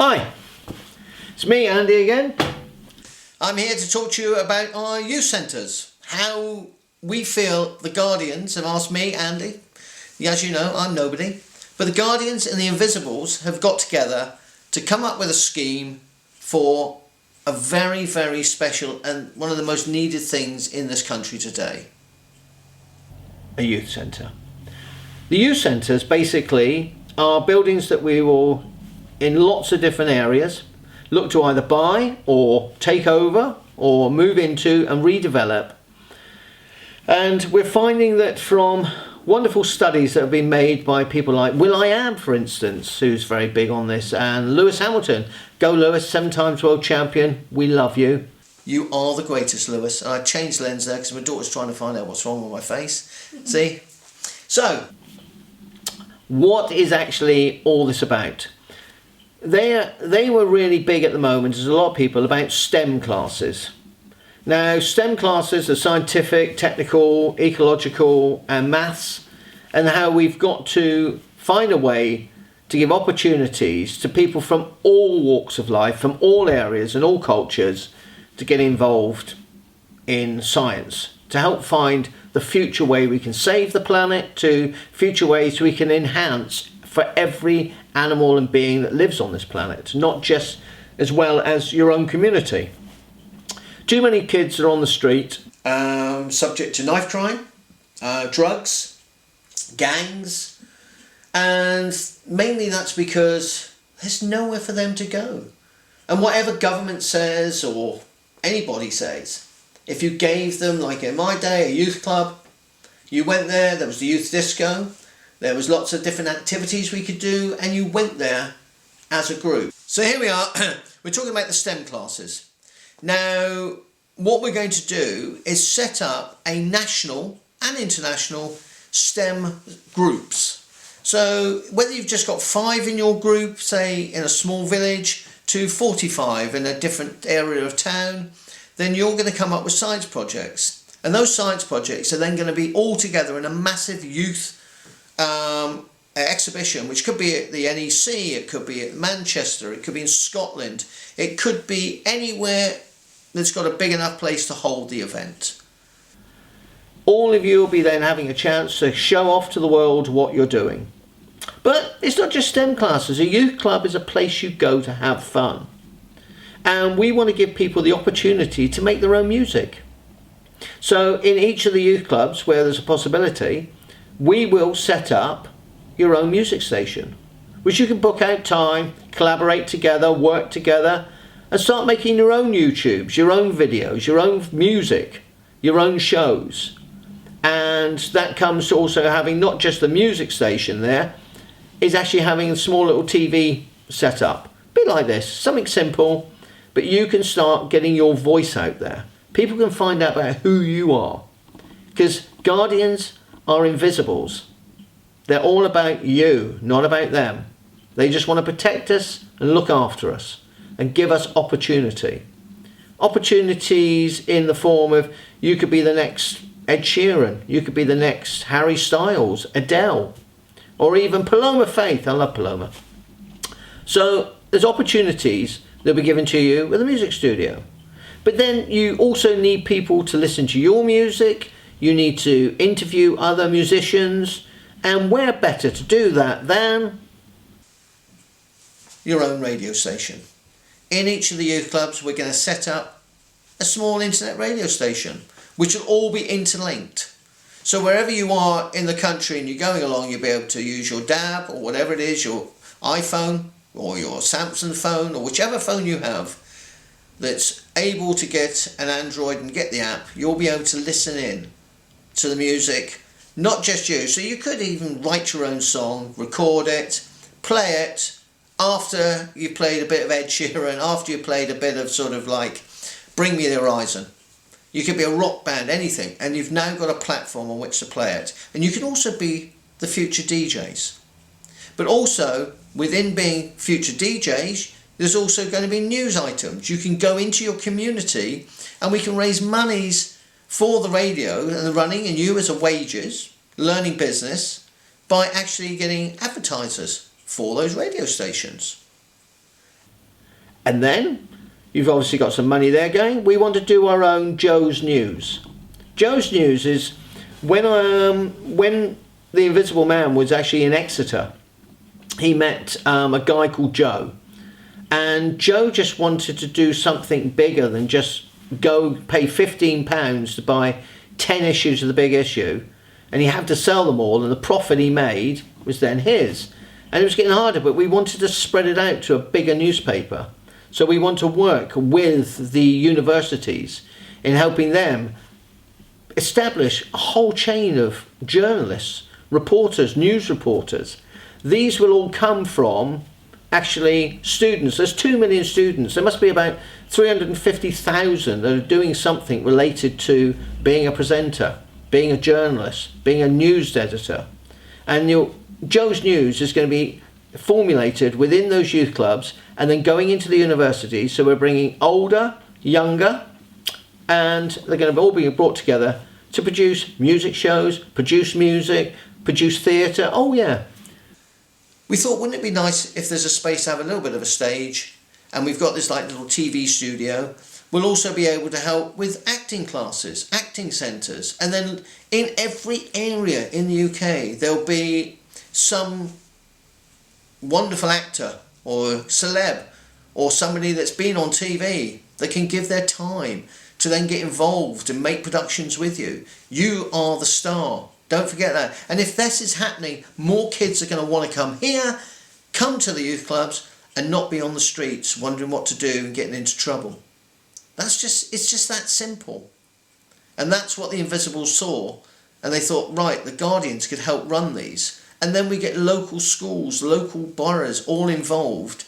Hi, it's me, Andy, again. I'm here to talk to you about our youth centres. How we feel the Guardians have asked me, Andy. As you know, I'm nobody. But the Guardians and the Invisibles have got together to come up with a scheme for a very, very special and one of the most needed things in this country today. A youth centre. The youth centres basically are buildings that we will, in lots of different areas, look to either buy or take over or move into and redevelop. And we're finding that from wonderful studies that have been made by people like will.i.am, for instance, who's very big on this, and Lewis Hamilton. Go Lewis, 7-time world champion, we love you. You are the greatest, Lewis. And I changed lens there because my daughter's trying to find out what's wrong with my face. See? So, what is actually all this about? They were really big at the moment, as a lot of people, about STEM classes. Now, STEM classes are scientific, technical, ecological and maths, and how we've got to find a way to give opportunities to people from all walks of life, from all areas and all cultures, to get involved in science, to help find the future way we can save the planet, to future ways we can enhance for every animal and being that lives on this planet, not just as well as your own community. Too many kids are on the street. Subject to knife crime, drugs, gangs, and mainly that's because there's nowhere for them to go. And whatever government says or anybody says, if you gave them, like in my day, a youth club, you went there was the youth disco, there was lots of different activities we could do, and you went there as a group. So here we are, we're talking about the STEM classes. Now, what we're going to do is set up a national and international STEM groups. So whether you've just got 5 in your group, say in a small village, to 45 in a different area of town, then you're going to come up with science projects. And those science projects are then going to be all together in a massive youth exhibition, which could be at the NEC, it could be at Manchester, it could be in Scotland, it could be anywhere that's got a big enough place to hold the event. All of you will be then having a chance to show off to the world what you're doing. But it's not just STEM classes. A youth club is a place you go to have fun. And we want to give people the opportunity to make their own music. So in each of the youth clubs where there's a possibility, we will set up your own music station, which you can book out time, collaborate together, work together, and start making your own YouTubes, your own videos, your own music, your own shows. And that comes to also having not just the music station there, is actually having a small little TV set up. A bit like this, something simple, but you can start getting your voice out there. People can find out about who you are. Because Guardians are invisibles. They're all about you, not about them. They just want to protect us and look after us and give us opportunity. Opportunities in the form of, you could be the next Ed Sheeran, you could be the next Harry Styles, Adele, or even Paloma Faith. I love Paloma. So there's opportunities that will be given to you with a music studio. But then you also need people to listen to your music. You need to interview other musicians. And where better to do that than your own radio station. In each of the youth clubs, we're going to set up a small internet radio station, which will all be interlinked. So wherever you are in the country and you're going along, you'll be able to use your DAB or whatever it is, your iPhone or your Samsung phone or whichever phone you have that's able to get an Android and get the app. You'll be able to listen in to the music, not just you. So you could even write your own song, record it, play it after you played a bit of Ed Sheeran, after you played a bit of sort of like Bring Me the Horizon. You could be a rock band, anything, and you've now got a platform on which to play it. And you can also be the future DJs. But also, within being future DJs, there's also going to be news items. You can go into your community and we can raise monies for the radio and the running and you as a wages, learning business, by actually getting advertisers for those radio stations. And then, you've obviously got some money there going, we want to do our own Joe's News. Joe's News is when the Invisible Man was actually in Exeter, he met a guy called Joe. And Joe just wanted to do something bigger than just go pay £15 to buy 10 issues of the big issue. And he had to sell them all, and the profit he made was then his. And it was getting harder, but we wanted to spread it out to a bigger newspaper. So we want to work with the universities in helping them establish a whole chain of journalists, reporters, news reporters. These will all come from actually students. There's 2 million students. There must be about 350,000 that are doing something related to being a presenter, being a journalist, being a news editor. And Joe's News is going to be formulated within those youth clubs and then going into the university. So we're bringing older, younger, and they're going to all be brought together to produce music shows, produce music, produce theatre. Oh yeah. We thought, wouldn't it be nice if there's a space to have a little bit of a stage, and we've got this like little TV studio. We'll also be able to help with acting classes, acting centres, and then in every area in the UK there'll be some wonderful actor or celeb or somebody that's been on TV that can give their time to then get involved and make productions with you. You are the star. Don't forget that. And if this is happening, more kids are going to want to come here, come to the youth clubs, and not be on the streets wondering what to do and getting into trouble. It's just that simple. And that's what the Invisibles saw. And they thought, right, the Guardians could help run these. And then we get local schools, local boroughs all involved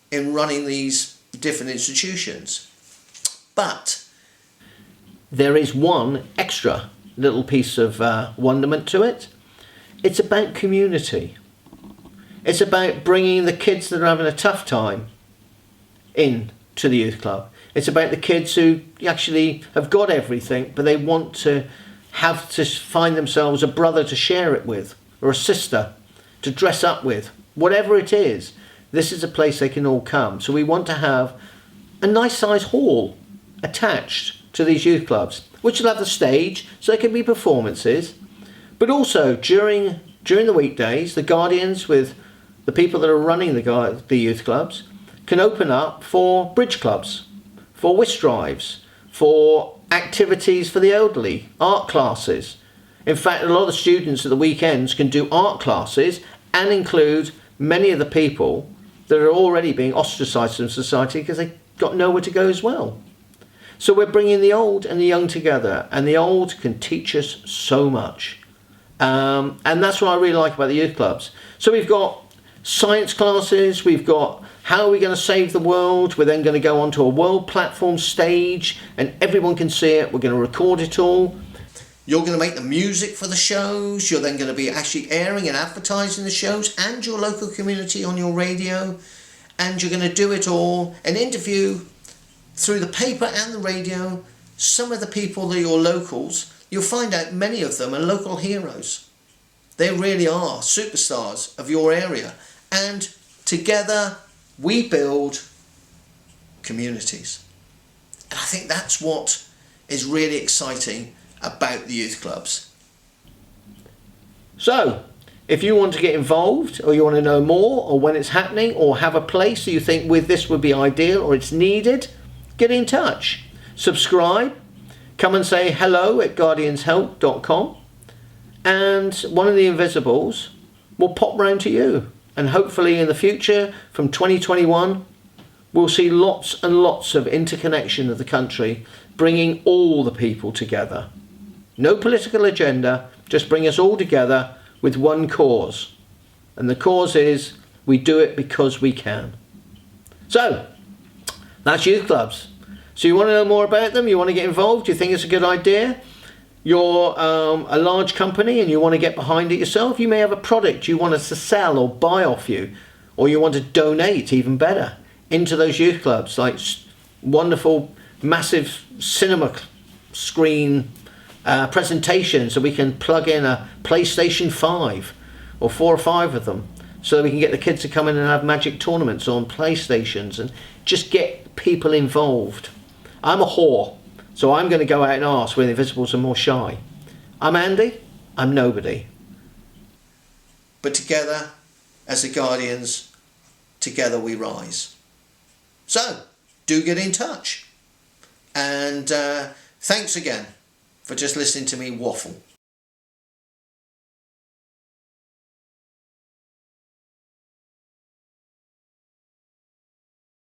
in running these different institutions. But there is one extra little piece of wonderment to it. It's about community. It's about bringing the kids that are having a tough time in to the youth club. It's about the kids who actually have got everything, but they want to have to find themselves a brother to share it with, or a sister to dress up with. Whatever it is, this is a place they can all come. So we want to have a nice size hall attached to these youth clubs, which will have the stage, so there can be performances. But also during the weekdays, the Guardians, with the people that are running the youth clubs, can open up for bridge clubs, for whist drives, for activities for the elderly, art classes. In fact, a lot of the students at the weekends can do art classes and include many of the people that are already being ostracised from society because they've got nowhere to go as well. So we're bringing the old and the young together, and the old can teach us so much. And that's what I really like about the youth clubs. So we've got science classes, we've got how are we going to save the world. We're then going to go onto a world platform stage and everyone can see it. We're going to record it all. You're going to make the music for the shows. You're then going to be actually airing and advertising the shows and your local community on your radio. And you're going to do it all and interview through the paper and the radio some of the people that are your locals. You'll find out many of them are local heroes. They really are superstars of your area. And together we build communities. And I think that's what is really exciting about the youth clubs. So, if you want to get involved, or you want to know more, or when it's happening, or have a place that you think with this would be ideal or it's needed, get in touch. Subscribe. Come and say hello at guardianshelp.com, and one of the Invisibles will pop round to you. And hopefully in the future, from 2021, we'll see lots and lots of interconnection of the country, bringing all the people together. No political agenda, just bring us all together with one cause. And the cause is we do it because we can. So, that's youth clubs. So you want to know more about them? You want to get involved? You think it's a good idea? You're a large company and you want to get behind it yourself? You may have a product you want us to sell or buy off you. Or you want to donate, even better, into those youth clubs. Like wonderful, massive cinema screen presentation so we can plug in a PlayStation 5 or 4 or 5 of them so that we can get the kids to come in and have magic tournaments on PlayStations and just get people involved. I'm a whore, so I'm going to go out and ask where the Invisibles are more shy. I'm Andy, I'm nobody. But together, as the Guardians, together we rise. So, do get in touch. And thanks again for just listening to me waffle.